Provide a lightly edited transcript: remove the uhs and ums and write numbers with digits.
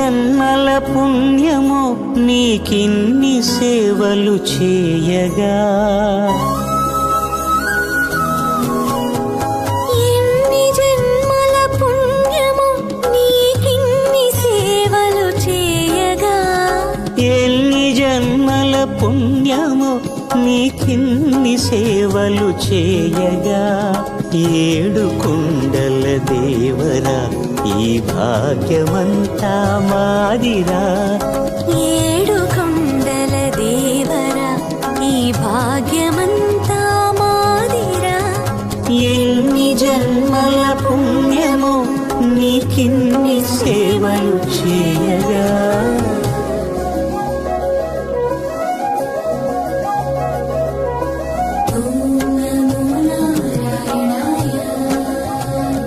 జన్మల పుణ్యమో నీకిన్ని సేవలు చేయగా, ఎన్ని జన్మల పుణ్యమో నీకిన్ని సేవలు చేయగా, ఎన్ని జన్మల పుణ్యమో నీకిన్ని సేవలు చేయగా, ఏడు కుండల దేవరా ఈ భాగ్యమంతా మాదిరా, ఏడు కొండల దేవరా ఈ భాగ్యమంతా మాదిరా, ఎన్ని జన్మల పుణ్యమో నీకిన్ని సేవలు చేయ